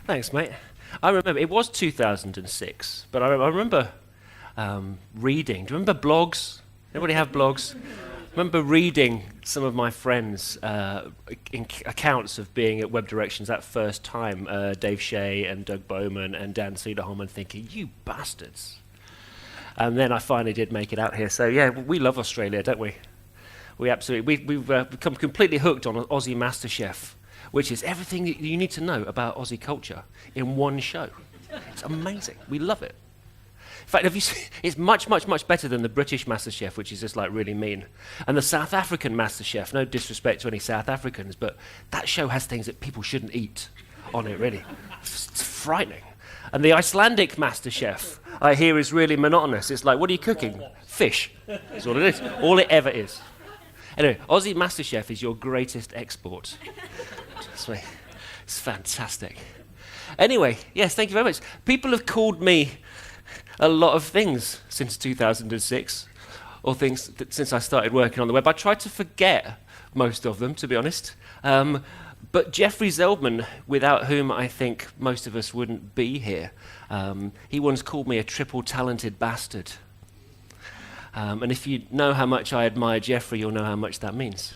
Thanks, mate. I remember, it was 2006, but I remember reading. Do you remember blogs? Anybody have blogs? I remember reading some of my friends' accounts of being at Web Directions that first time, Dave Shea and Doug Bowman and Dan Cederholm, and thinking, you bastards. And then I finally did make it out here. So yeah, we love Australia, don't we? We absolutely, we've become completely hooked on Aussie MasterChef, which is everything that you need to know about Aussie culture in one show. It's amazing. We love it. In fact, have you seen, it's much, much, much better than the British MasterChef, which is just like really mean. And the South African MasterChef, no disrespect to any South Africans, but that show has things that people shouldn't eat on it, really. It's frightening. And the Icelandic MasterChef, I hear, is really monotonous. It's like, what are you cooking? Fish. That's all it is. All it ever is. Anyway, Aussie MasterChef is your greatest export. Trust me. It's fantastic. Anyway, yes, thank you very much. People have called me a lot of things since 2006, or things since I started working on the web. I tried to forget most of them, to be honest. But Jeffrey Zeldman, without whom I think most of us wouldn't be here, he once called me a triple-talented bastard. And if you know how much I admire Jeffrey, you'll know how much that means.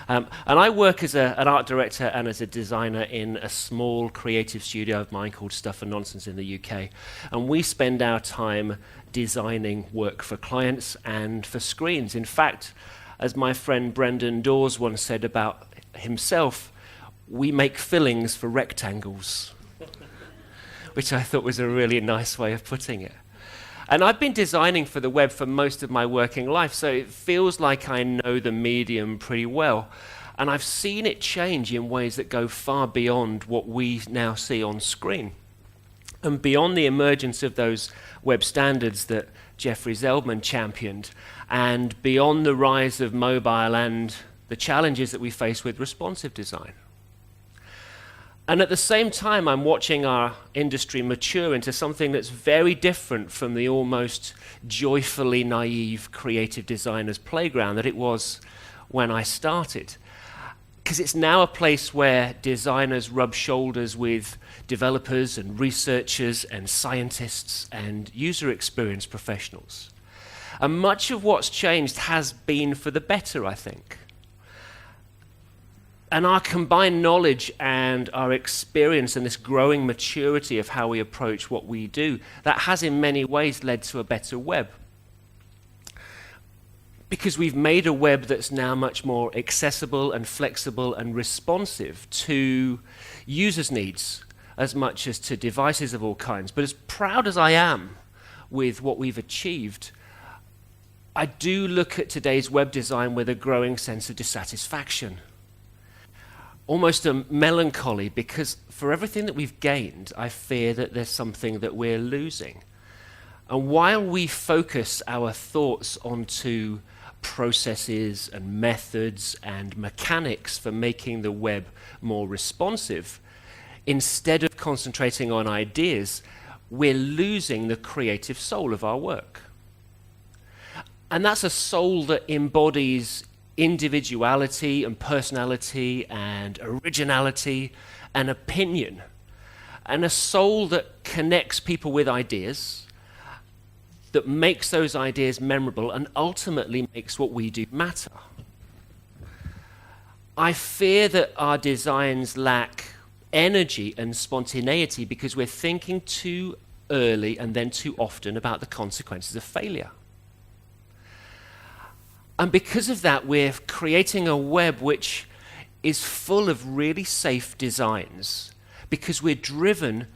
And I work as an art director and as a designer in a small creative studio of mine called Stuff and Nonsense in the UK. And we spend our time designing work for clients and for screens. In fact, as my friend Brendan Dawes once said about himself, we make fillings for rectangles, which I thought was a really nice way of putting it. And I've been designing for the web for most of my working life, so it feels like I know the medium pretty well. And I've seen it change in ways that go far beyond what we now see on screen. And beyond the emergence of those web standards that Jeffrey Zeldman championed, and beyond the rise of mobile and the challenges that we face with responsive design. And at the same time, I'm watching our industry mature into something that's very different from the almost joyfully naive creative designer's playground that it was when I started. Because it's now a place where designers rub shoulders with developers and researchers and scientists and user experience professionals. And much of what's changed has been for the better, I think. And our combined knowledge and our experience and this growing maturity of how we approach what we do, that has in many ways led to a better web. Because we've made a web that's now much more accessible and flexible and responsive to users' needs as much as to devices of all kinds. But as proud as I am with what we've achieved, I do look at today's web design with a growing sense of dissatisfaction. Almost a melancholy, because for everything that we've gained, I fear that there's something that we're losing. And while we focus our thoughts onto processes and methods and mechanics for making the web more responsive, instead of concentrating on ideas, we're losing the creative soul of our work. And that's a soul that embodies individuality and personality and originality and opinion, and a soul that connects people with ideas, that makes those ideas memorable and ultimately makes what we do matter. I fear that our designs lack energy and spontaneity because we're thinking too early and then too often about the consequences of failure. And because of that, we're creating a web which is full of really safe designs because we're driven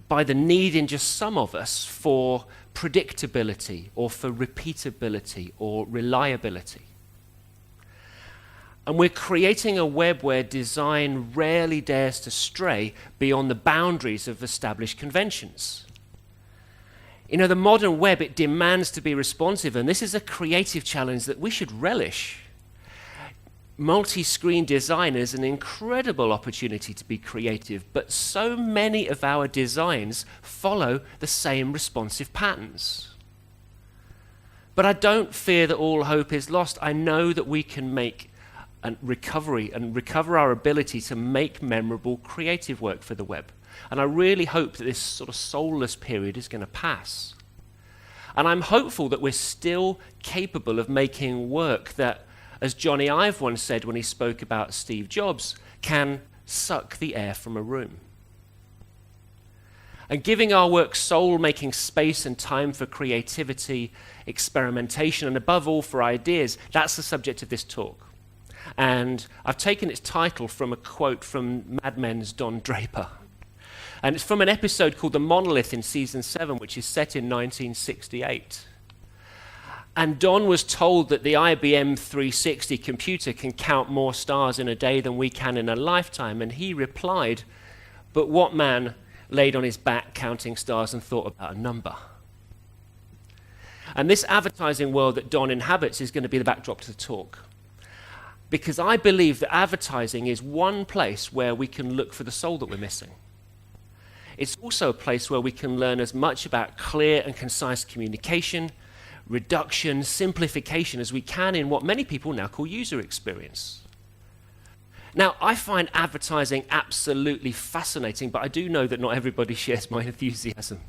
by the need in just some of us for predictability or for repeatability or reliability. And we're creating a web where design rarely dares to stray beyond the boundaries of established conventions. You know, the modern web, it demands to be responsive, and this is a creative challenge that we should relish. Multi-screen design is an incredible opportunity to be creative, but so many of our designs follow the same responsive patterns. But I don't fear that all hope is lost. I know that we can make and recover our ability to make memorable creative work for the web. And I really hope that this sort of soulless period is going to pass. And I'm hopeful that we're still capable of making work that, as Johnny Ive once said when he spoke about Steve Jobs, can suck the air from a room. And giving our work soul, making space and time for creativity, experimentation, and above all for ideas, that's the subject of this talk. And I've taken its title from a quote from Madman's Don Draper. And it's from an episode called The Monolith in season 7, which is set in 1968. And Don was told that the IBM 360 computer can count more stars in a day than we can in a lifetime. And he replied, "But what man laid on his back counting stars and thought about a number?" And this advertising world that Don inhabits is going to be the backdrop to the talk. Because I believe that advertising is one place where we can look for the soul that we're missing. It's also a place where we can learn as much about clear and concise communication, reduction, simplification as we can in what many people now call user experience. Now, I find advertising absolutely fascinating, but I do know that not everybody shares my enthusiasm.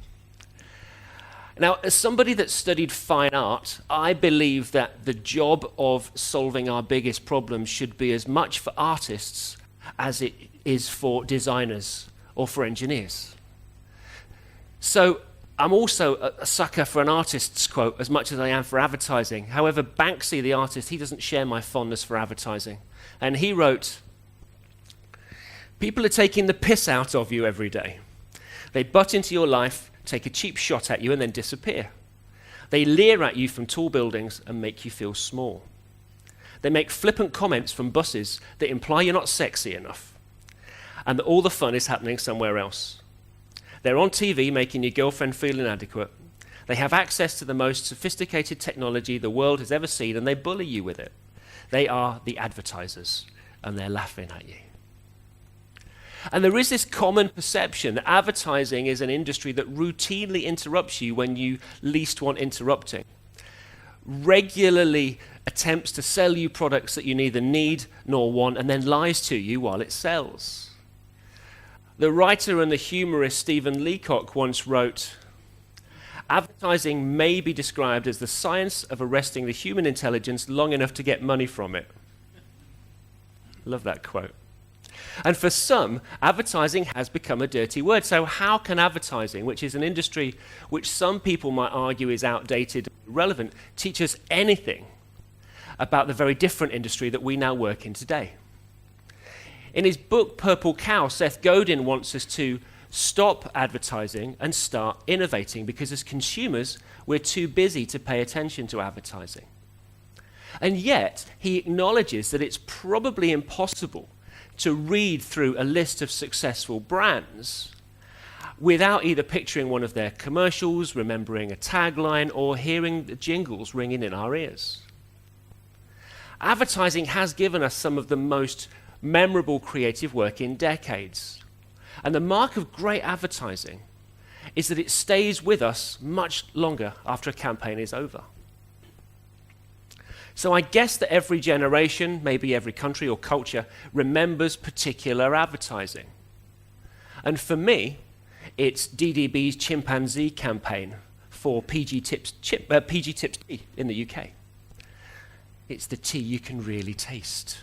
Now, as somebody that studied fine art, I believe that the job of solving our biggest problems should be as much for artists as it is for designers or for engineers. So I'm also a sucker for an artist's quote as much as I am for advertising. However, Banksy, the artist, he doesn't share my fondness for advertising. And he wrote, "People are taking the piss out of you every day. They butt into your life, take a cheap shot at you, and then disappear. They leer at you from tall buildings and make you feel small. They make flippant comments from buses that imply you're not sexy enough and that all the fun is happening somewhere else. They're on TV making your girlfriend feel inadequate. They have access to the most sophisticated technology the world has ever seen, and they bully you with it. They are the advertisers, and they're laughing at you." And there is this common perception that advertising is an industry that routinely interrupts you when you least want interrupting, regularly attempts to sell you products that you neither need nor want, and then lies to you while it sells. The writer and the humorist Stephen Leacock once wrote, "Advertising may be described as the science of arresting the human intelligence long enough to get money from it." Love that quote. And for some, advertising has become a dirty word. So how can advertising, which is an industry which some people might argue is outdated and irrelevant, teach us anything about the very different industry that we now work in today? In his book, Purple Cow, Seth Godin wants us to stop advertising and start innovating, because as consumers, we're too busy to pay attention to advertising. And yet, he acknowledges that it's probably impossible to read through a list of successful brands without either picturing one of their commercials, remembering a tagline, or hearing the jingles ringing in our ears. Advertising has given us some of the most memorable creative work in decades. And the mark of great advertising is that it stays with us much longer after a campaign is over. So I guess that every generation, maybe every country or culture, remembers particular advertising. And for me, it's DDB's chimpanzee campaign for PG Tips tea in the UK. "It's the tea you can really taste,"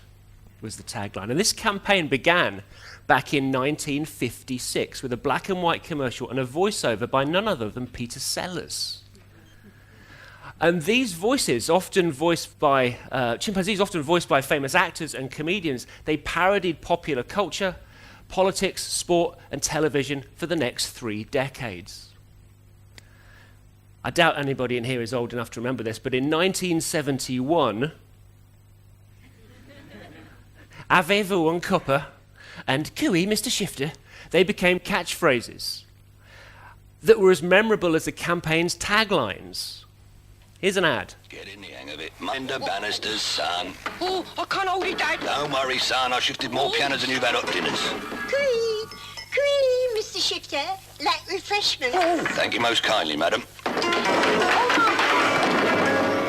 was the tagline. And this campaign began back in 1956 with a black and white commercial and a voiceover by none other than Peter Sellers. And these voices, often voiced by chimpanzees, often voiced by famous actors and comedians, they parodied popular culture, politics, sport, and television for the next 3 decades. I doubt anybody in here is old enough to remember this, but in 1971, "Avez-vous un cuppa?" and "Cooey, Mr. Shifter," they became catchphrases that were as memorable as the campaign's taglines. Here's an ad. "Get in the hang of it. Minder Bannister's son." Oh, I can't hold it, Dad. "Don't worry, son. I shifted more pianos than you've had hot dinners." Queen, Mr. Shifter, like refreshments. Thank you most kindly, madam.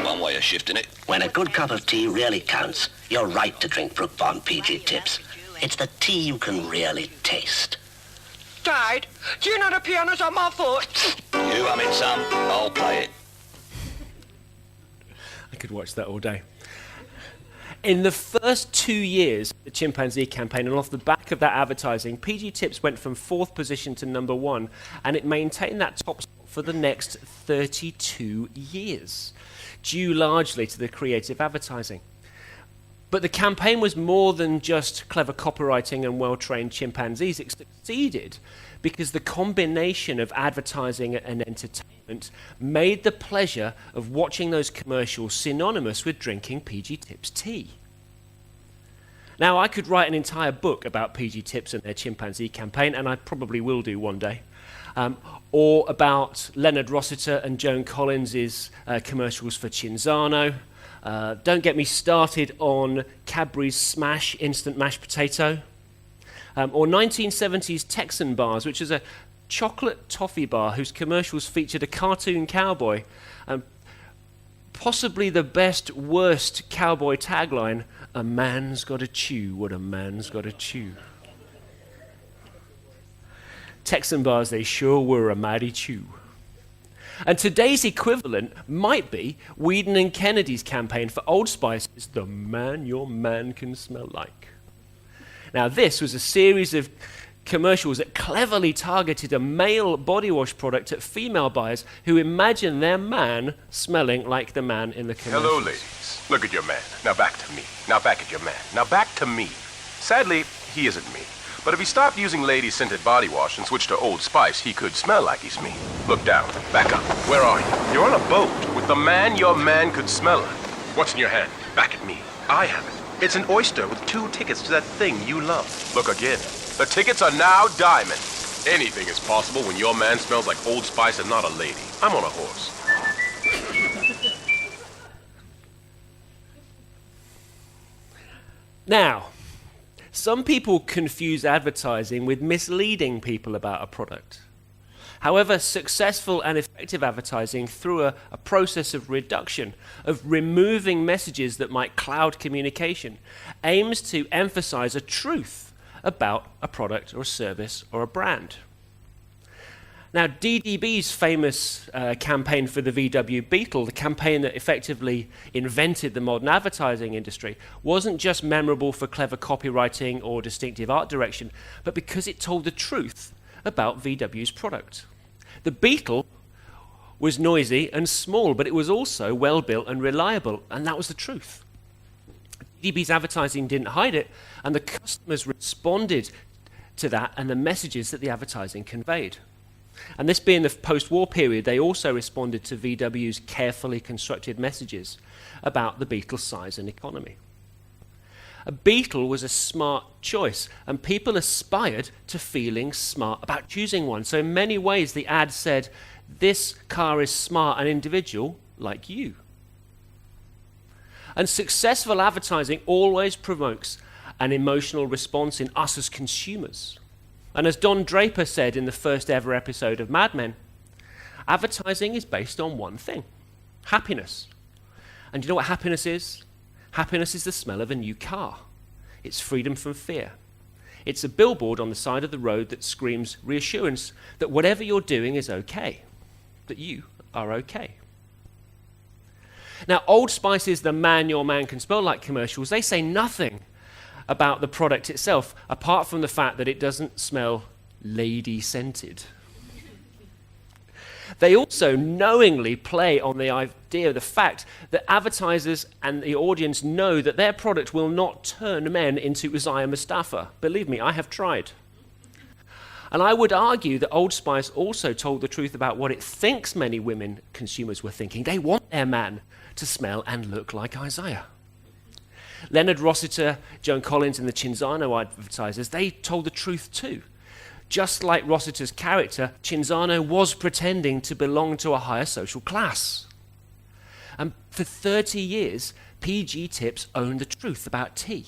One way Yeah, shifting it. When a good cup of tea really counts, you're right to drink Brook Bond PG Tips. It's the tea you can really taste. Dad, do you know the piano's on my foot? You hum it, son. I'll play it. I could watch that all day. In the first 2 years of the chimpanzee campaign, and off the back of that advertising, PG Tips went from 4th position to number 1, and it maintained that top spot for the next 32 years, due largely to the creative advertising. But the campaign was more than just clever copywriting and well-trained chimpanzees. It succeeded because the combination of advertising and entertainment made the pleasure of watching those commercials synonymous with drinking PG Tips tea. Now, I could write an entire book about PG Tips and their chimpanzee campaign, and I probably will do one day, or about Leonard Rossiter and Joan Collins's commercials for Cinzano. Don't get me started on Cadbury's Smash instant mashed potato, or 1970s Texan bars, which is a chocolate toffee bar whose commercials featured a cartoon cowboy, and possibly the best, worst cowboy tagline, "A man's gotta chew what a man's gotta chew." Texan bars, they sure were a mighty chew. And today's equivalent might be Whedon and Kennedy's campaign for Old Spice's "The Man Your Man Can Smell Like." Now, this was a series of commercials that cleverly targeted a male body wash product at female buyers who imagine their man smelling like the man in the commercial. Hello, ladies. Look at your man. Now back to me. Now back at your man. Now back to me. Sadly, he isn't me. But if he stopped using lady-scented body wash and switched to Old Spice, he could smell like he's me. Look down. Back up. Where are you? You're on a boat with the man your man could smell like. What's in your hand? Back at me. I have it. It's an oyster with 2 tickets to that thing you love. Look again. The tickets are now diamond. Anything is possible when your man smells like Old Spice and not a lady. I'm on a horse. Now, some people confuse advertising with misleading people about a product. However, successful and effective advertising through a process of reduction, of removing messages that might cloud communication, aims to emphasize a truth about a product or a service or a brand. Now, DDB's famous campaign for the VW Beetle, the campaign that effectively invented the modern advertising industry, wasn't just memorable for clever copywriting or distinctive art direction, but because it told the truth about VW's product. The Beetle was noisy and small, but it was also well-built and reliable, and that was the truth. DDB's advertising didn't hide it, and the customers responded to that and the messages that the advertising conveyed. And this being the post-war period, they also responded to VW's carefully constructed messages about the Beetle's size and economy. A Beetle was a smart choice, and people aspired to feeling smart about choosing one. So in many ways, the ad said, this car is smart and individual like you. And successful advertising always provokes an emotional response in us as consumers. And as Don Draper said in the first ever episode of Madman, advertising is based on one thing: happiness. And you know what happiness is? Happiness is the smell of a new car. It's freedom from fear. It's a billboard on the side of the road that screams reassurance that whatever you're doing is okay, that you are okay. Now, Old Spice's "The Man Your Man Can Smell Like" commercials, they say nothing about the product itself, apart from the fact that it doesn't smell lady-scented. They also knowingly play on the idea, the fact that advertisers and the audience know that their product will not turn men into Uzziah Mustafa. Believe me, I have tried. And I would argue that Old Spice also told the truth about what it thinks many women consumers were thinking. They want their man to smell and look like Isaiah. Leonard Rossiter, Joan Collins, and the Cinzano advertisers, they told the truth too. Just like Rossiter's character, Cinzano was pretending to belong to a higher social class. And for 30 years, PG Tips owned the truth about tea.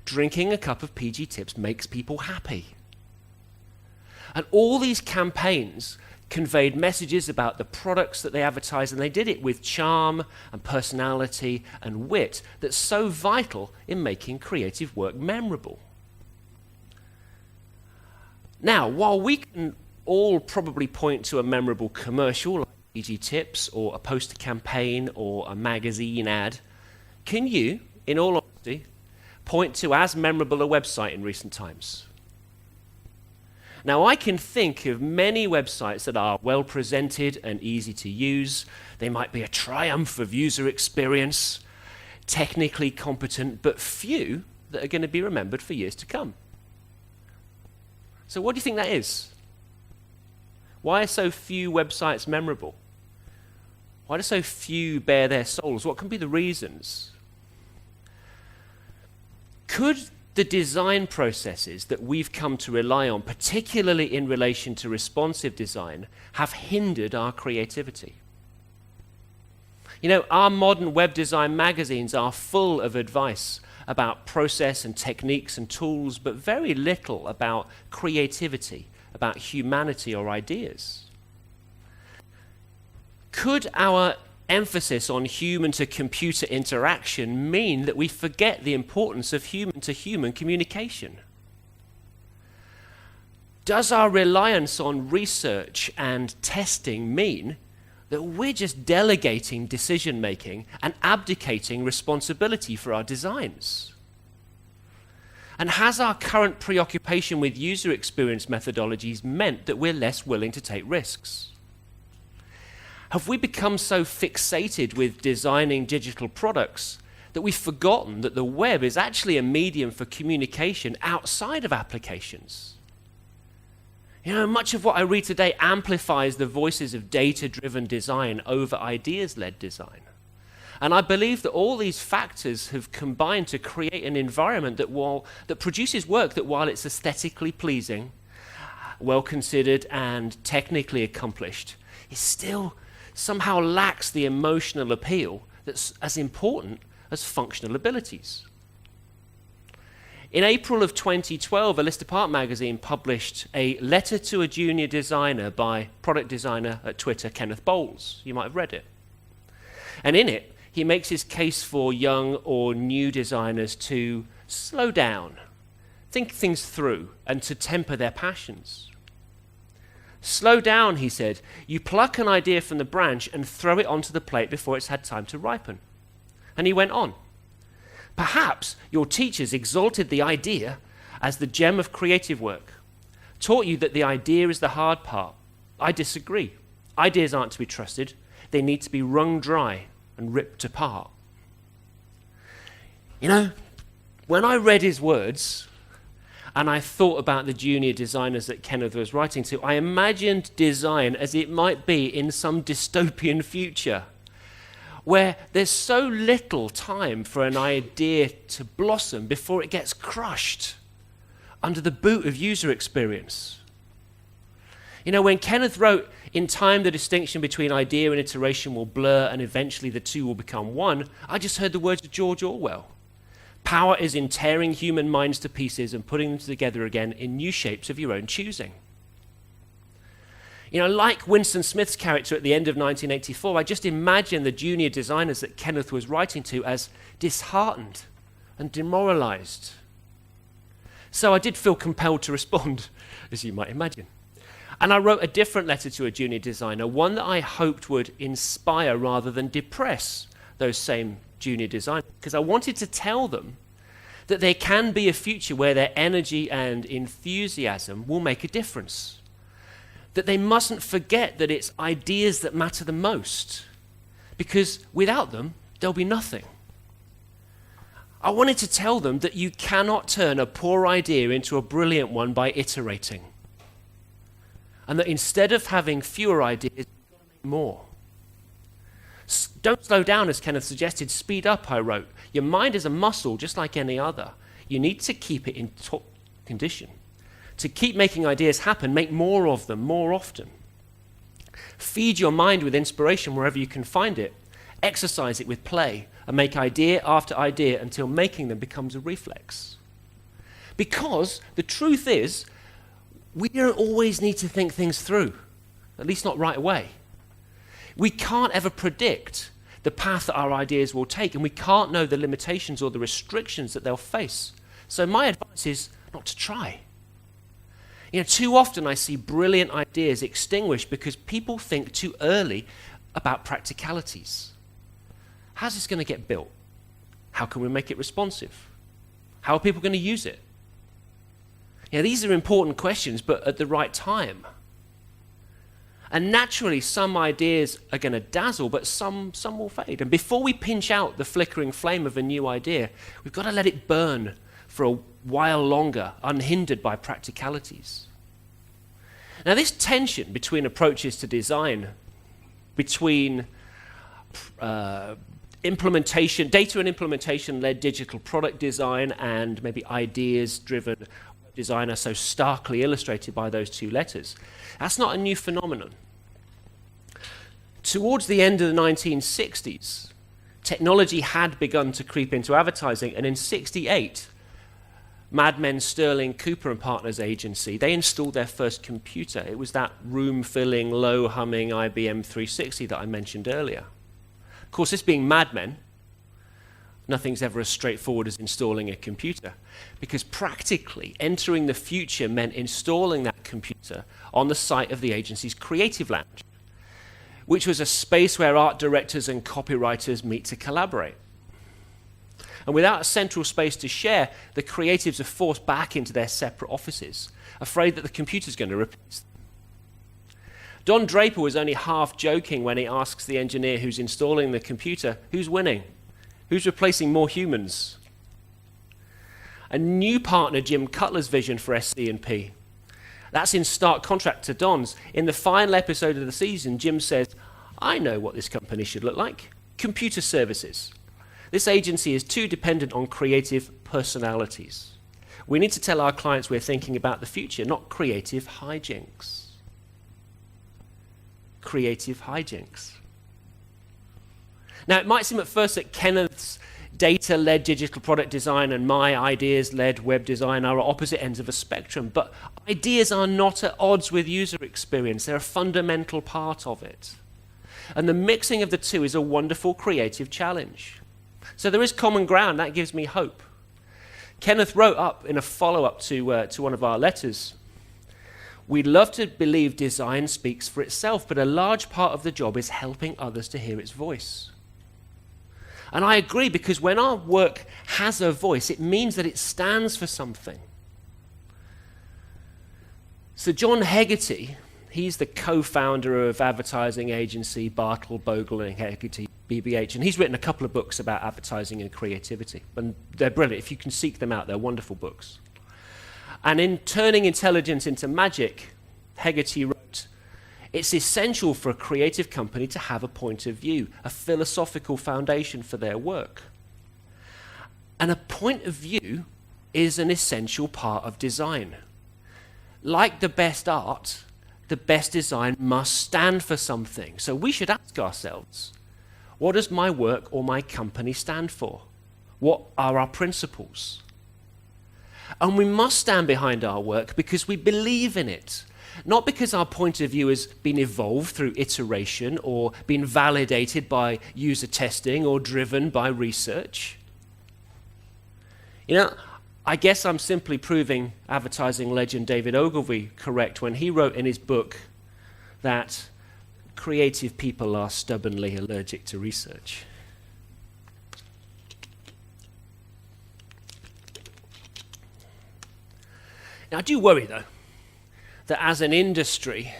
Drinking a cup of PG Tips makes people happy. And all these campaigns conveyed messages about the products that they advertised, and they did it with charm and personality and wit that's so vital in making creative work memorable. Now, while we can all probably point to a memorable commercial like PG Tips or a poster campaign or a magazine ad, can you, in all honesty, point to as memorable a website in recent times? Now, I can think of many websites that are well presented and easy to use. They might be a triumph of user experience, technically competent, but few that are going to be remembered for years to come. So what do you think that is? Why are so few websites memorable? Why do so few bear their souls? What can be the reasons? Could the design processes that we've come to rely on, particularly in relation to responsive design, have hindered our creativity? You know, our modern web design magazines are full of advice about process and techniques and tools, but very little about creativity, about humanity or ideas. Could our emphasis on human-to-computer interaction mean that we forget the importance of human-to-human communication? Does our reliance on research and testing mean that we're just delegating decision-making and abdicating responsibility for our designs? And has our current preoccupation with user experience methodologies meant that we're less willing to take risks? Have we become so fixated with designing digital products that we've forgotten that the web is actually a medium for communication outside of applications? You know, much of what I read today amplifies the voices of data-driven design over ideas-led design. And I believe that all these factors have combined to create an environment that produces work that, while it's aesthetically pleasing, well-considered and technically accomplished, is still somehow lacks the emotional appeal that's as important as functional abilities. In April of 2012, a List Apart magazine published a letter to a junior designer by product designer at Twitter, Kenneth Bowles. You might have read it. And in it, he makes his case for young or new designers to slow down, think things through, and to temper their passions. Slow down, he said. You pluck an idea from the branch and throw it onto the plate before it's had time to ripen. And he went on. Perhaps your teachers exalted the idea as the gem of creative work, taught you that the idea is the hard part. I disagree. Ideas aren't to be trusted. They need to be wrung dry and ripped apart. You know, when I read his words, and I thought about the junior designers that Kenneth was writing to, I imagined design as it might be in some dystopian future, where there's so little time for an idea to blossom before it gets crushed under the boot of user experience. You know, when Kenneth wrote, "In time the distinction between idea and iteration will blur and eventually the two will become one," I just heard the words of George Orwell. Power is in tearing human minds to pieces and putting them together again in new shapes of your own choosing. You know, like Winston Smith's character at the end of 1984, I just imagine the junior designers that Kenneth was writing to as disheartened and demoralized. So I did feel compelled to respond, as you might imagine. And I wrote a different letter to a junior designer, one that I hoped would inspire rather than depress those same junior designers, because I wanted to tell them that there can be a future where their energy and enthusiasm will make a difference. That they mustn't forget that it's ideas that matter the most, because without them, there'll be nothing. I wanted to tell them that you cannot turn a poor idea into a brilliant one by iterating. And that instead of having fewer ideas, you've got to make more. Don't slow down, as Kenneth suggested. Speed up, I wrote. Your mind is a muscle just like any other. You need to keep it in top condition. To keep making ideas happen, make more of them more often. Feed your mind with inspiration wherever you can find it. Exercise it with play and make idea after idea until making them becomes a reflex. Because the truth is, we don't always need to think things through. at least not right away. We can't ever predict the path that our ideas will take, and we can't know the limitations or the restrictions that they'll face. So my advice is not to try. Too often I see brilliant ideas extinguished because people think too early about practicalities. How's this going to get built? How can we make it responsive? How are people going to use it? These are important questions, but at the right time. And naturally, some ideas are going to dazzle, but some will fade. And before we pinch out the flickering flame of a new idea, we've got to let it burn for a while longer, unhindered by practicalities. Now, this tension between approaches to design, between implementation, data and implementation-led digital product design, and maybe ideas-driven web design are so starkly illustrated by those two letters. That's not a new phenomenon. Towards the end of the 1960s, technology had begun to creep into advertising, and in '68, Madman, Sterling, Cooper and Partners agency, they installed their first computer. It was that room-filling, low-humming IBM 360 that I mentioned earlier. Of course, this being Madmen, nothing's ever as straightforward as installing a computer, because practically entering the future meant installing that computer on the site of the agency's creative lounge, which was a space where art directors and copywriters meet to collaborate. And without a central space to share, the creatives are forced back into their separate offices, afraid that the computer's going to replace them. Don Draper was only half joking when he asks the engineer who's installing the computer, who's winning? Who's replacing more humans? A new partner, Jim Cutler's vision for SC&P. That's in stark contrast to Don's. In the final episode of the season, Jim says, I know what this company should look like. Computer services. This agency is too dependent on creative personalities. We need to tell our clients we're thinking about the future, not creative hijinks. Creative hijinks. Now, it might seem at first that Kenneth's data-led digital product design and my ideas-led web design are at opposite ends of a spectrum, but ideas are not at odds with user experience. They're a fundamental part of it. And the mixing of the two is a wonderful creative challenge. So there is common ground. That gives me hope. Kenneth wrote up in a follow-up to one of our letters, we'd love to believe design speaks for itself, but a large part of the job is helping others to hear its voice. And I agree, because when our work has a voice, it means that it stands for something. So John Hegarty, he's the co-founder of advertising agency Bartle, Bogle and Hegarty BBH, and he's written a couple of books about advertising and creativity. And they're brilliant. If you can seek them out, they're wonderful books. And in Turning Intelligence into Magic, Hegarty wrote, it's essential for a creative company to have a point of view, a philosophical foundation for their work. And a point of view is an essential part of design. Like the best art, the best design must stand for something. So we should ask ourselves, what does my work or my company stand for? What are our principles? And we must stand behind our work because we believe in it. Not because our point of view has been evolved through iteration or been validated by user testing or driven by research. I guess I'm simply proving advertising legend David Ogilvy correct when he wrote in his book that creative people are stubbornly allergic to research. Now, I do worry, though, that as an industry,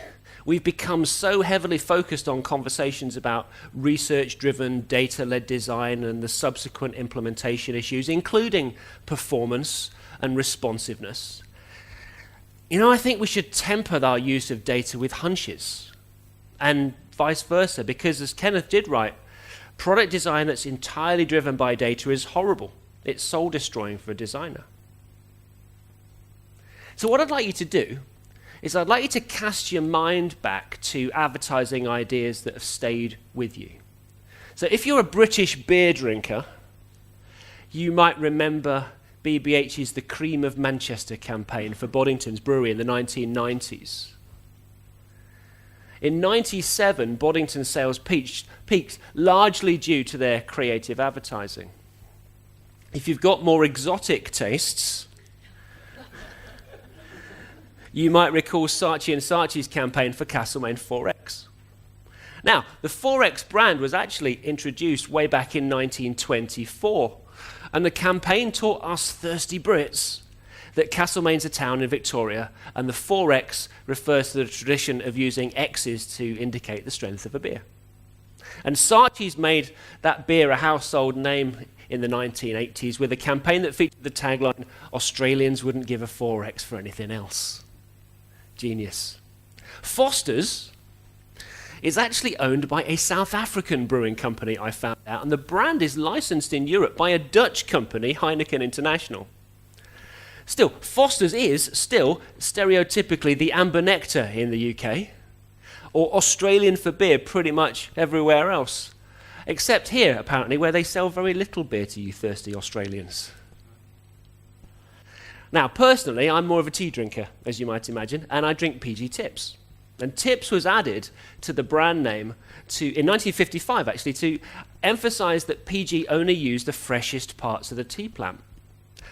we've become so heavily focused on conversations about research-driven, data-led design and the subsequent implementation issues, including performance and responsiveness. I think we should temper our use of data with hunches, and vice versa, because as Kenneth did write, product design that's entirely driven by data is horrible. It's soul-destroying for a designer. So what I'd like you to do is I'd like you to cast your mind back to advertising ideas that have stayed with you. So if you're a British beer drinker, you might remember BBH's The Cream of Manchester campaign for Boddington's Brewery in the 1990s. In 97, Boddington sales peaked largely due to their creative advertising. If you've got more exotic tastes, you might recall Saatchi & Saatchi's campaign for Castlemaine 4X. Now, the 4X brand was actually introduced way back in 1924, and the campaign taught us thirsty Brits that Castlemaine's a town in Victoria, and the 4X refers to the tradition of using X's to indicate the strength of a beer. And Saatchi's made that beer a household name in the 1980s with a campaign that featured the tagline, "Australians wouldn't give a 4X for anything else." Genius. Foster's is actually owned by a South African brewing company, I found out, and the brand is licensed in Europe by a Dutch company, Heineken International. Still, Foster's is still stereotypically the amber nectar in the UK, or Australian for beer pretty much everywhere else, except here, apparently, where they sell very little beer to you thirsty Australians. Now, personally, I'm more of a tea drinker, as you might imagine, and I drink PG Tips. And Tips was added to the brand name in 1955, actually, to emphasize that PG only used the freshest parts of the tea plant.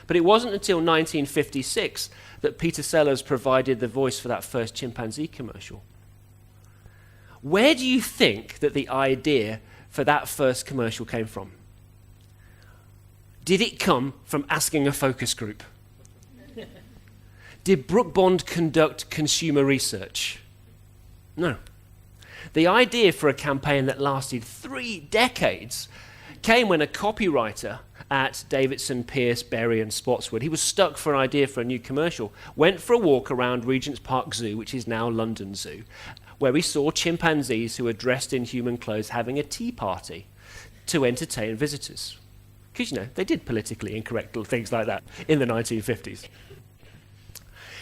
But it wasn't until 1956 that Peter Sellers provided the voice for that first chimpanzee commercial. Where do you think that the idea for that first commercial came from? Did it come from asking a focus group? Did Brooke Bond conduct consumer research? No. The idea for a campaign that lasted 3 decades came when a copywriter at Davidson, Pierce, Berry and Spotswood, he was stuck for an idea for a new commercial, went for a walk around Regent's Park Zoo, which is now London Zoo, where he saw chimpanzees who were dressed in human clothes having a tea party to entertain visitors. Because, you know, they did politically incorrect things like that in the 1950s.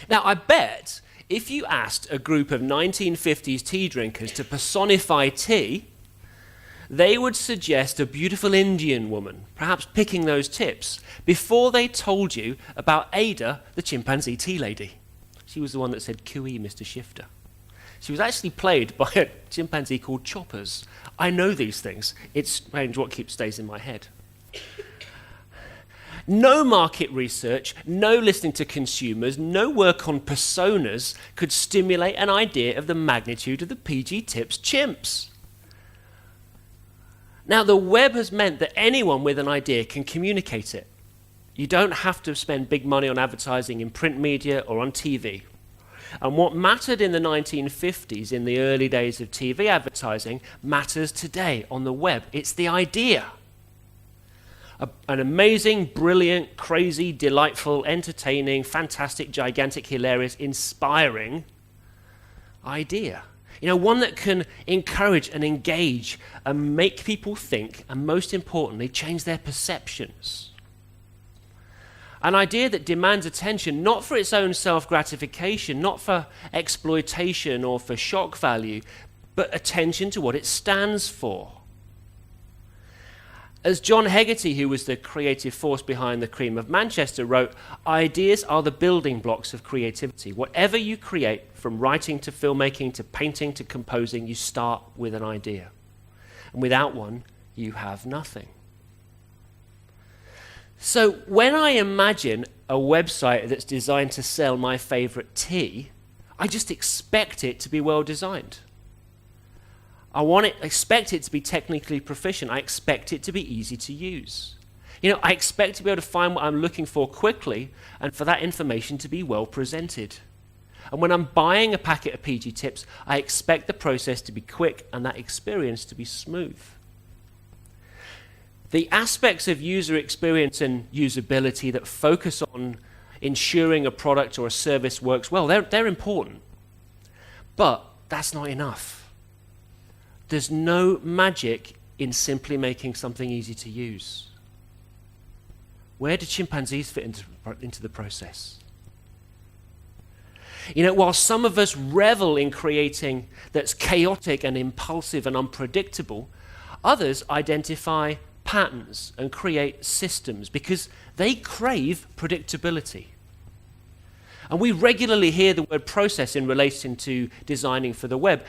Now, I bet if you asked a group of 1950s tea drinkers to personify tea, they would suggest a beautiful Indian woman, perhaps picking those tips, before they told you about Ada, the chimpanzee tea lady. She was the one that said, "Cooey, Mr. Shifter." She was actually played by a chimpanzee called Choppers. I know these things. It's strange what stays in my head. No market research, no listening to consumers, no work on personas could stimulate an idea of the magnitude of the PG Tips chimps. Now, the web has meant that anyone with an idea can communicate it. You don't have to spend big money on advertising in print media or on TV. And what mattered in the 1950s, in the early days of TV advertising, matters today on the web. It's the idea. An amazing, brilliant, crazy, delightful, entertaining, fantastic, gigantic, hilarious, inspiring idea. You know, one that can encourage and engage and make people think, and most importantly, change their perceptions. An idea that demands attention, not for its own self-gratification, not for exploitation or for shock value, but attention to what it stands for. As John Hegarty, who was the creative force behind The Cream of Manchester, wrote, "Ideas are the building blocks of creativity. Whatever you create, from writing to filmmaking to painting to composing, you start with an idea. And without one, you have nothing." So when I imagine a website that's designed to sell my favorite tea, I just expect it to be well designed. I expect it to be technically proficient. I expect it to be easy to use. You know, I expect to be able to find what I'm looking for quickly and for that information to be well presented. And when I'm buying a packet of PG Tips, I expect the process to be quick and that experience to be smooth. The aspects of user experience and usability that focus on ensuring a product or a service works well, they're important. But that's not enough. There's no magic in simply making something easy to use. Where do chimpanzees fit into the process? You know, while some of us revel in creating that's chaotic and impulsive and unpredictable, others identify patterns and create systems because they crave predictability. And we regularly hear the word process in relation to designing for the web.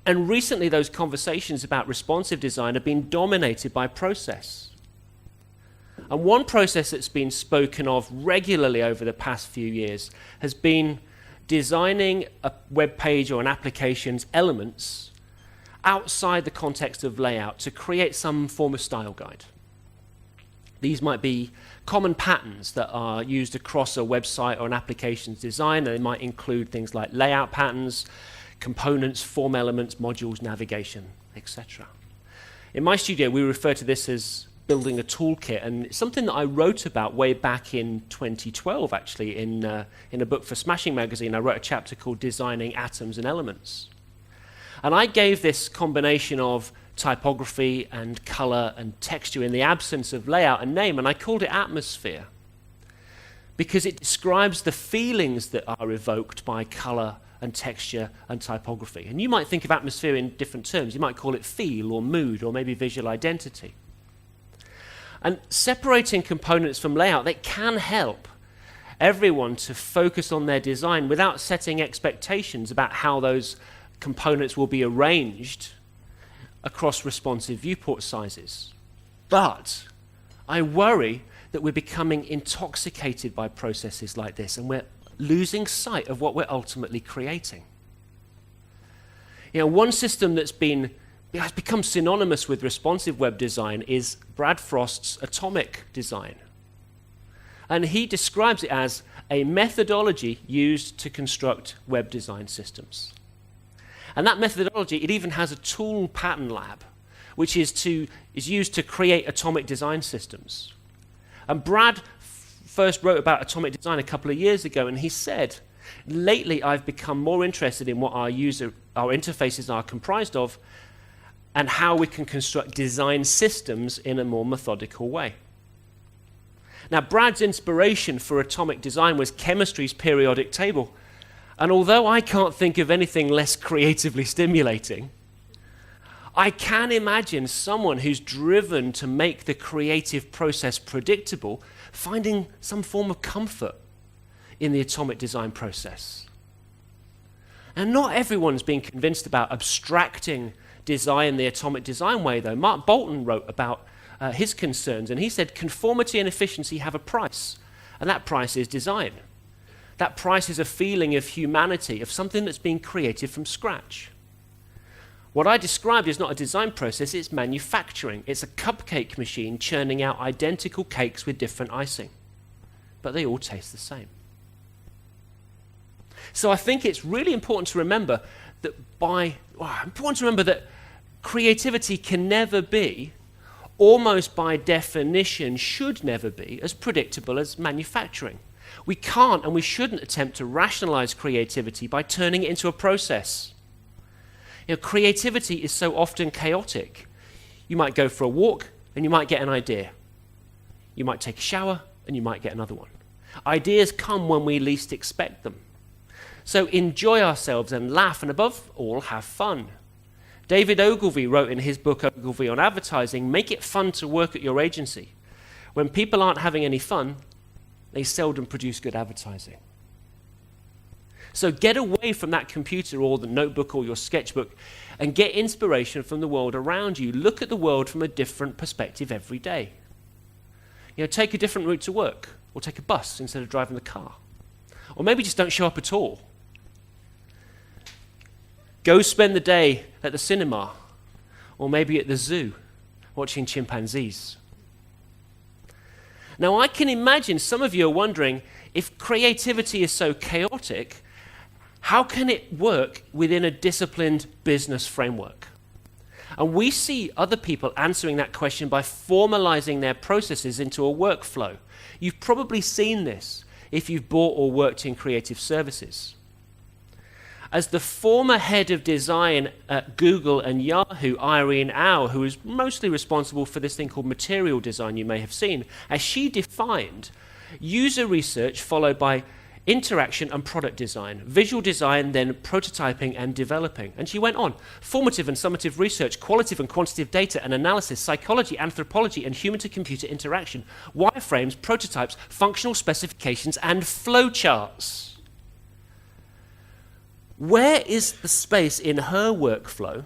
And recently those conversations about responsive design have been dominated by process. And one process that's been spoken of regularly over the past few years has been designing a web page or an application's elements outside the context of layout to create some form of style guide. These might be common patterns that are used across a website or an application's design. They might include things like layout patterns, components, form elements, modules, navigation, etc. In my studio, we refer to this as building a toolkit, and it's something that I wrote about way back in 2012, actually, in a book for Smashing Magazine. I wrote a chapter called Designing Atoms and Elements. And I gave this combination of typography and color and texture in the absence of layout and name, and I called it atmosphere because it describes the feelings that are evoked by color and texture and typography. And you might think of atmosphere in different terms. You might call it feel or mood or maybe visual identity. And separating components from layout, they can help everyone to focus on their design without setting expectations about how those components will be arranged across responsive viewport sizes. But I worry that we're becoming intoxicated by processes like this, and we're losing sight of what we're ultimately creating. You know, one system that's has become synonymous with responsive web design is Brad Frost's atomic design. And he describes it as a methodology used to construct web design systems. And that methodology, it even has a tool pattern lab, which is used to create atomic design systems. And Brad first wrote about atomic design a couple of years ago, and he said, lately I've become more interested in what our interfaces are comprised of and how we can construct design systems in a more methodical way. Now, Brad's inspiration for atomic design was chemistry's periodic table. And although I can't think of anything less creatively stimulating, I can imagine someone who's driven to make the creative process predictable finding some form of comfort in the atomic design process. And not everyone's been convinced about abstracting design the atomic design way, though. Mark Boulton wrote about his concerns, and he said conformity and efficiency have a price, and that price is design. That price is a feeling of humanity, of something that's been created from scratch. What I described is not a design process, it's manufacturing. It's a cupcake machine churning out identical cakes with different icing. But they all taste the same. So I think it's really important to remember that creativity can never be, almost by definition should never be, as predictable as manufacturing. We can't and we shouldn't attempt to rationalize creativity by turning it into a process. You know, creativity is so often chaotic. You might go for a walk and you might get an idea. You might take a shower and you might get another one. Ideas come when we least expect them. So enjoy ourselves and laugh, and above all, have fun. David Ogilvy wrote in his book, Ogilvy on Advertising, make it fun to work at your agency. When people aren't having any fun, they seldom produce good advertising. So get away from that computer or the notebook or your sketchbook and get inspiration from the world around you. Look at the world from a different perspective every day. You know, take a different route to work, or take a bus instead of driving the car. Or maybe just don't show up at all. Go spend the day at the cinema, or maybe at the zoo, watching chimpanzees. Now, I can imagine some of you are wondering, if creativity is so chaotic, how can it work within a disciplined business framework? And we see other people answering that question by formalizing their processes into a workflow. You've probably seen this if you've bought or worked in creative services. As the former head of design at Google and Yahoo, Irene Au, who is mostly responsible for this thing called material design you may have seen, as she defined, user research followed by interaction and product design, visual design, then prototyping and developing. And she went on, formative and summative research, qualitative and quantitative data and analysis, psychology, anthropology, and human-to-computer interaction, wireframes, prototypes, functional specifications, and flowcharts. Where is the space in her workflow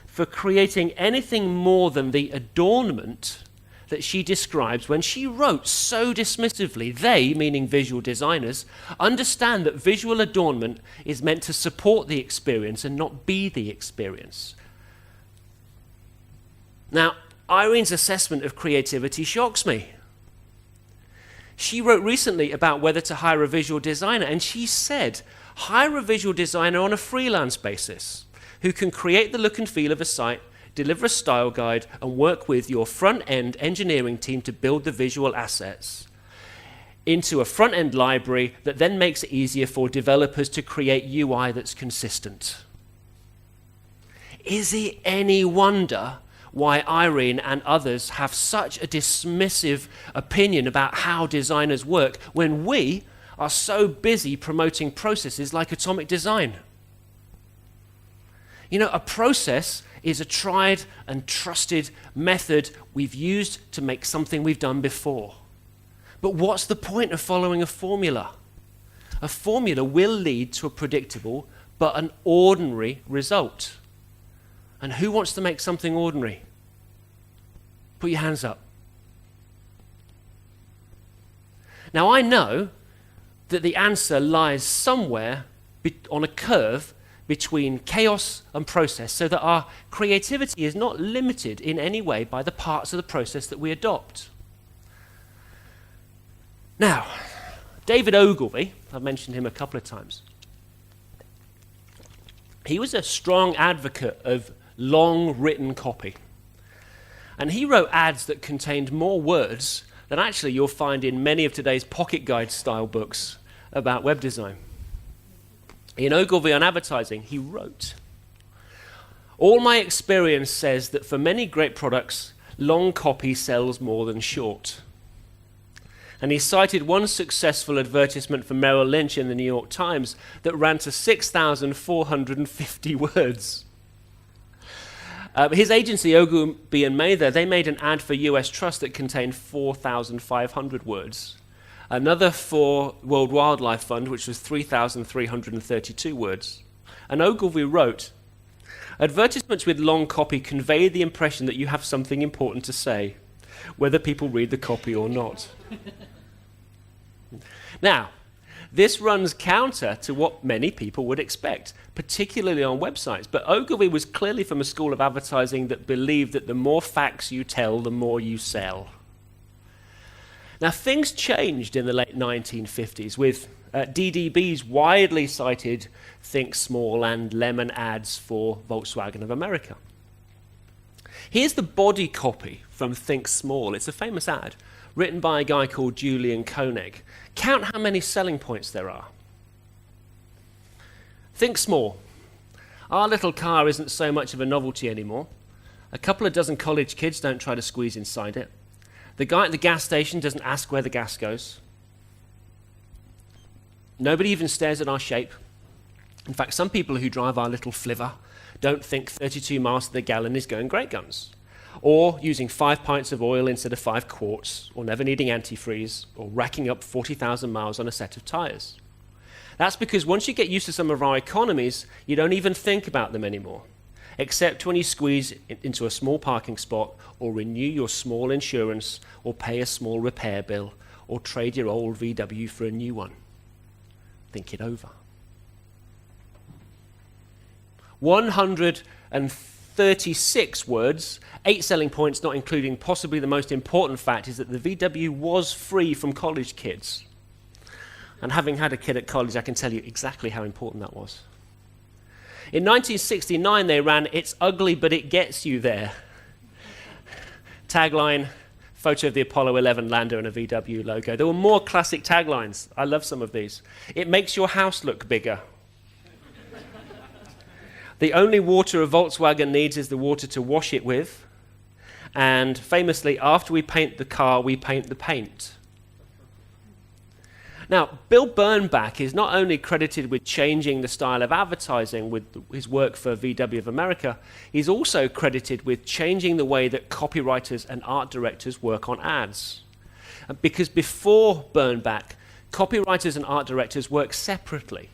for creating anything more than the adornment that she describes when she wrote so dismissively? They, meaning visual designers, understand that visual adornment is meant to support the experience and not be the experience. Now, Irene's assessment of creativity shocks me. She wrote recently about whether to hire a visual designer, and she said, hire a visual designer on a freelance basis who can create the look and feel of a site, deliver a style guide, and work with your front-end engineering team to build the visual assets into a front-end library that then makes it easier for developers to create UI that's consistent. Is it any wonder why Irene and others have such a dismissive opinion about how designers work when we are so busy promoting processes like atomic design? You know, a process is a tried and trusted method we've used to make something we've done before. But what's the point of following a formula? A formula will lead to a predictable but an ordinary result. And who wants to make something ordinary? Put your hands up. Now, I know that the answer lies somewhere on a curve between chaos and process, so that our creativity is not limited in any way by the parts of the process that we adopt. Now, David Ogilvy, I've mentioned him a couple of times, he was a strong advocate of long written copy. And he wrote ads that contained more words than actually you'll find in many of today's pocket guide style books about web design. In Ogilvy on Advertising, he wrote, all my experience says that for many great products, long copy sells more than short. And he cited one successful advertisement for Merrill Lynch in the New York Times that ran to 6,450 words. His agency, Ogilvy and Mather, they made an ad for US Trust that contained 4,500 words. Another for World Wildlife Fund, which was 3,332 words. And Ogilvy wrote, advertisements with long copy convey the impression that you have something important to say, whether people read the copy or not. Now, this runs counter to what many people would expect, particularly on websites. But Ogilvy was clearly from a school of advertising that believed that the more facts you tell, the more you sell. Now, things changed in the late 1950s with DDB's widely cited Think Small and Lemon ads for Volkswagen of America. Here's the body copy from Think Small. It's a famous ad written by a guy called Julian Koenig. Count how many selling points there are. Think small. Our little car isn't so much of a novelty anymore. A couple of dozen college kids don't try to squeeze inside it. The guy at the gas station doesn't ask where the gas goes. Nobody even stares at our shape. In fact, some people who drive our little flivver don't think 32 miles to the gallon is going great guns, or using 5 pints of oil instead of 5 quarts, or never needing antifreeze, or racking up 40,000 miles on a set of tires. That's because once you get used to some of our economies, you don't even think about them anymore, except when you squeeze into a small parking spot, or renew your small insurance, or pay a small repair bill, or trade your old VW for a new one. Think it over. 136 words, 8 selling points, not including possibly the most important fact is that the VW was free from college kids. And having had a kid at college, I can tell you exactly how important that was. In 1969, they ran "It's ugly, but it gets you there." Tagline, photo of the Apollo 11 lander and a VW logo. There were more classic taglines. I love some of these. "It makes your house look bigger." "The only water a Volkswagen needs is the water to wash it with." And famously, "After we paint the car, we paint the paint." Now, Bill Bernbach is not only credited with changing the style of advertising with his work for VW of America, he's also credited with changing the way that copywriters and art directors work on ads. Because before Bernbach, copywriters and art directors worked separately.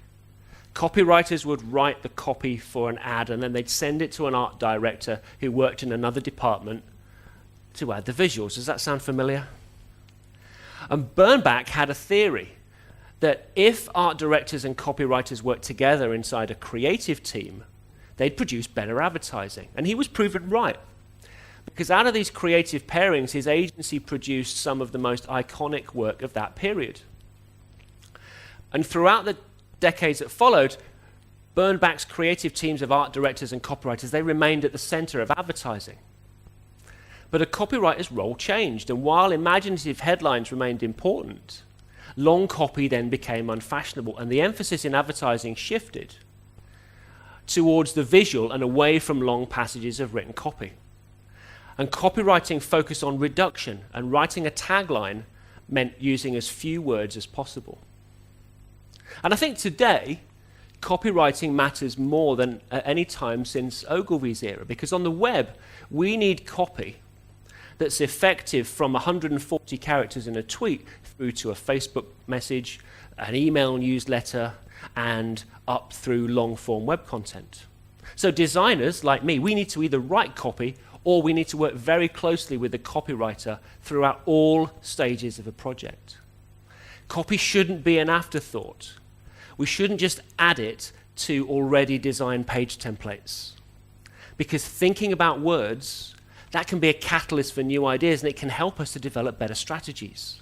Copywriters would write the copy for an ad and then they'd send it to an art director who worked in another department to add the visuals. Does that sound familiar? And Bernbach had a theory that if art directors and copywriters worked together inside a creative team, they'd produce better advertising. And he was proven right. Because out of these creative pairings, his agency produced some of the most iconic work of that period. And throughout the decades that followed, Bernbach's creative teams of art directors and copywriters, they remained at the center of advertising. But a copywriter's role changed, and while imaginative headlines remained important, long copy then became unfashionable, and the emphasis in advertising shifted towards the visual and away from long passages of written copy. And copywriting focused on reduction, and writing a tagline meant using as few words as possible. And I think today, copywriting matters more than at any time since Ogilvy's era, because on the web, we need copy that's effective from 140 characters in a tweet through to a Facebook message, an email newsletter, and up through long-form web content. So designers like me, we need to either write copy or we need to work very closely with the copywriter throughout all stages of a project. Copy shouldn't be an afterthought. We shouldn't just add it to already designed page templates. Because thinking about words, that can be a catalyst for new ideas, and it can help us to develop better strategies.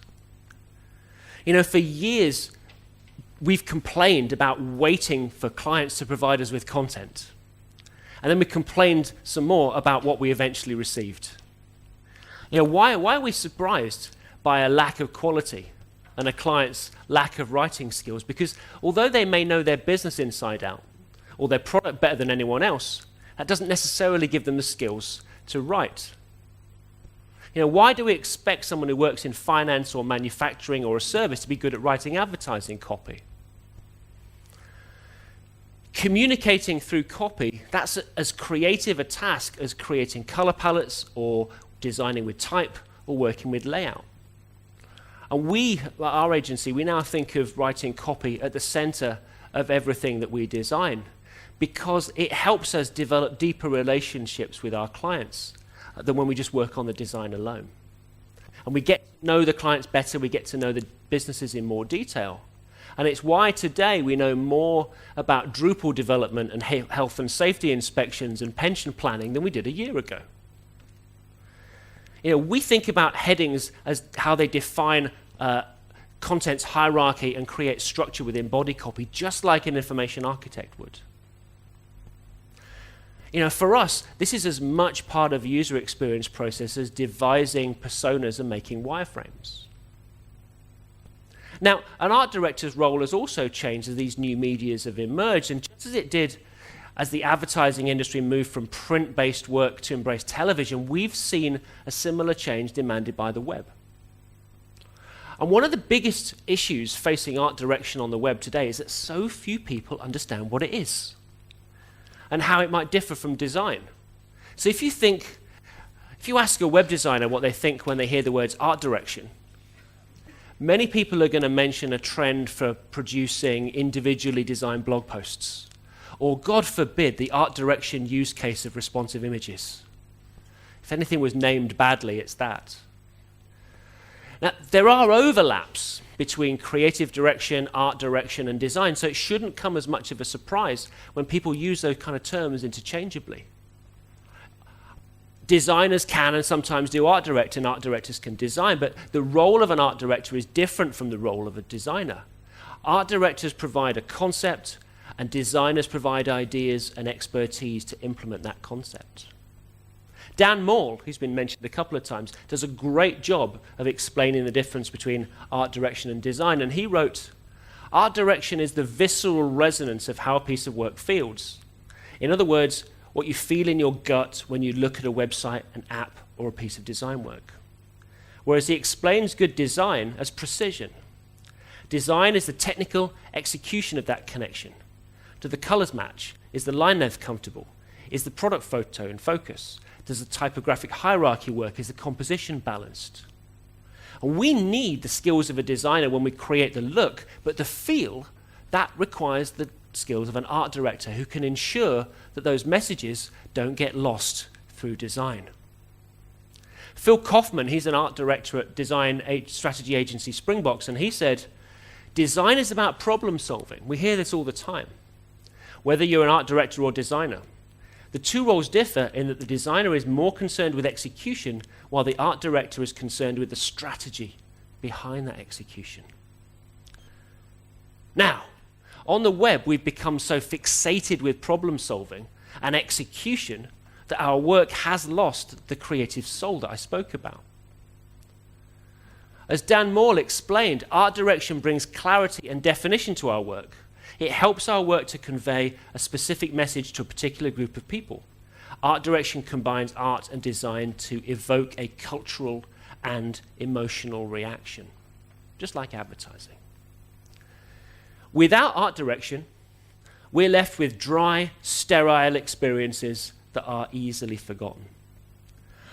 You know, for years, we've complained about waiting for clients to provide us with content. And then we complained some more about what we eventually received. You know, why are we surprised by a lack of quality and a client's lack of writing skills? Because although they may know their business inside out or their product better than anyone else, that doesn't necessarily give them the skills to write. You know, why do we expect someone who works in finance or manufacturing or a service to be good at writing advertising copy? Communicating through copy, that's as creative a task as creating color palettes or designing with type or working with layout. And we, our agency, we now think of writing copy at the center of everything that we design, because it helps us develop deeper relationships with our clients than when we just work on the design alone. And we get to know the clients better, we get to know the businesses in more detail. And it's why today we know more about Drupal development and health and safety inspections and pension planning than we did a year ago. You know, we think about headings as how they define content's hierarchy and create structure within body copy, just like an information architect would. You know, for us, this is as much part of user experience process as devising personas and making wireframes. Now, an art director's role has also changed as these new medias have emerged, and just as it did as the advertising industry moved from print-based work to embrace television, we've seen a similar change demanded by the web. And one of the biggest issues facing art direction on the web today is that so few people understand what it is and how it might differ from design. So if you ask a web designer what they think when they hear the words art direction, many people are going to mention a trend for producing individually designed blog posts, or God forbid, the art direction use case of responsive images. If anything was named badly, it's that. Now, there are overlaps between creative direction, art direction, and design, so it shouldn't come as much of a surprise when people use those kind of terms interchangeably. Designers can and sometimes do art direct, and art directors can design, but the role of an art director is different from the role of a designer. Art directors provide a concept, and designers provide ideas and expertise to implement that concept. Dan Maul, who's been mentioned a couple of times, does a great job of explaining the difference between art direction and design, and he wrote, "Art direction is the visceral resonance of how a piece of work feels. In other words, what you feel in your gut when you look at a website, an app, or a piece of design work." Whereas he explains good design as precision. Design is the technical execution of that connection. Do the colors match? Is the line length comfortable? Is the product photo in focus? Does the typographic hierarchy work? Is the composition balanced? And we need the skills of a designer when we create the look, but the feel, that requires the skills of an art director who can ensure that those messages don't get lost through design. Phil Kaufman, he's an art director at design strategy agency Springboks, and he said, design is about problem solving. We hear this all the time. Whether you're an art director or designer, the two roles differ in that the designer is more concerned with execution, while the art director is concerned with the strategy behind that execution. Now, on the web, we've become so fixated with problem solving and execution that our work has lost the creative soul that I spoke about. As Dan Moore explained, art direction brings clarity and definition to our work. It helps our work to convey a specific message to a particular group of people. Art direction combines art and design to evoke a cultural and emotional reaction, just like advertising. Without art direction, we're left with dry, sterile experiences that are easily forgotten.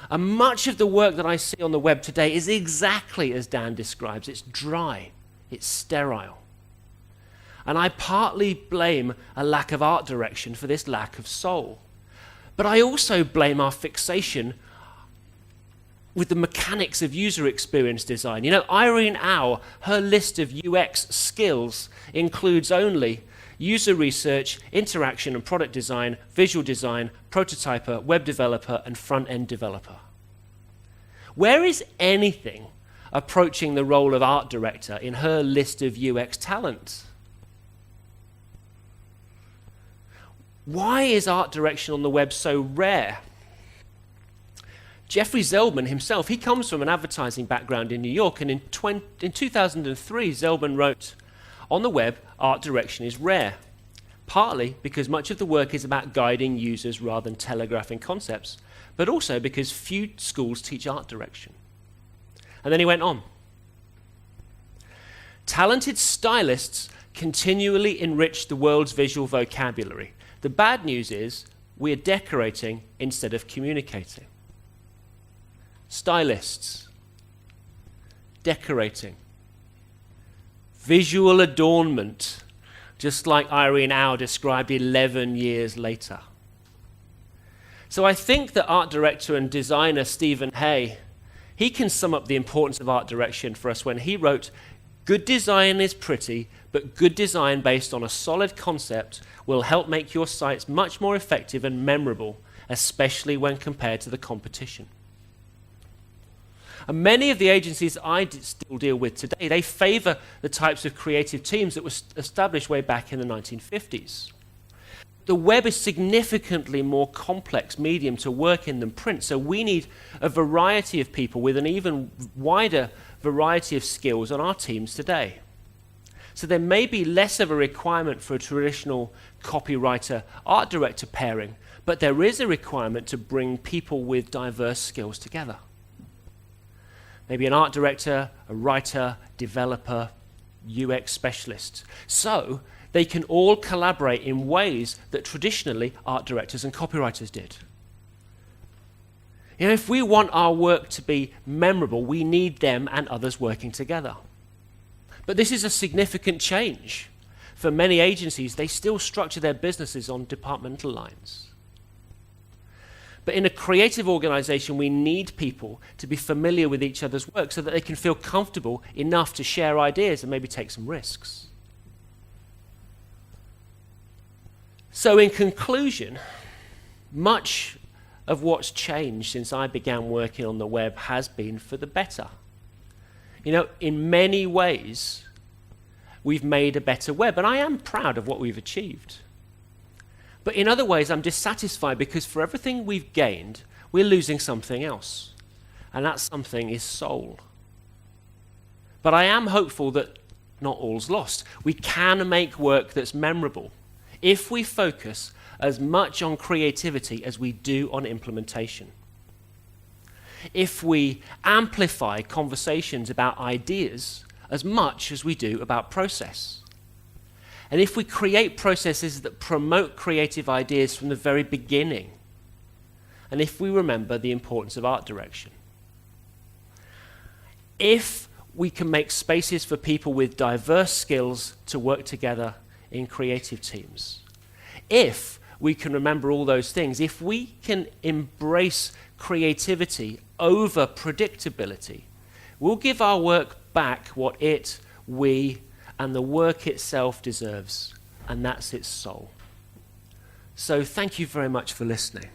And much of the work that I see on the web today is exactly as Dan describes. It's dry, it's sterile. And I partly blame a lack of art direction for this lack of soul. But I also blame our fixation with the mechanics of user experience design. You know, Irene Au, her list of UX skills includes only user research, interaction and product design, visual design, prototyper, web developer, and front-end developer. Where is anything approaching the role of art director in her list of UX talent? Why is art direction on the web so rare? Jeffrey Zeldman himself, he comes from an advertising background in New York, and in 2003, Zeldman wrote, on the web, art direction is rare, partly because much of the work is about guiding users rather than telegraphing concepts, but also because few schools teach art direction. And then he went on. Talented stylists continually enrich the world's visual vocabulary. The bad news is we're decorating instead of communicating. Stylists, decorating, visual adornment, just like Irene Au described 11 years later. So I think that art director and designer Stephen Hay, he can sum up the importance of art direction for us when he wrote, good design is pretty, but good design based on a solid concept will help make your sites much more effective and memorable, especially when compared to the competition. And many of the agencies I still deal with today, they favor the types of creative teams that were established way back in the 1950s. The web is significantly more complex medium to work in than print, so we need a variety of people with an even wider variety of skills on our teams today. So there may be less of a requirement for a traditional copywriter-art director pairing, but there is a requirement to bring people with diverse skills together. Maybe an art director, a writer, developer, UX specialist. So they can all collaborate in ways that traditionally art directors and copywriters did. You know, if we want our work to be memorable, we need them and others working together. But this is a significant change. For many agencies, they still structure their businesses on departmental lines. But in a creative organization, we need people to be familiar with each other's work so that they can feel comfortable enough to share ideas and maybe take some risks. So in conclusion, much of what's changed since I began working on the web has been for the better. You know, in many ways, we've made a better web, and I am proud of what we've achieved. But in other ways, I'm dissatisfied because for everything we've gained, we're losing something else. And that something is soul. But I am hopeful that not all's lost. We can make work that's memorable if we focus as much on creativity as we do on implementation. If we amplify conversations about ideas as much as we do about process. And if we create processes that promote creative ideas from the very beginning, and if we remember the importance of art direction. If we can make spaces for people with diverse skills to work together in creative teams. If we can remember all those things, if we can embrace creativity over predictability, we'll give our work back what it, we, and the work itself deserves, and that's its soul. So thank you very much for listening.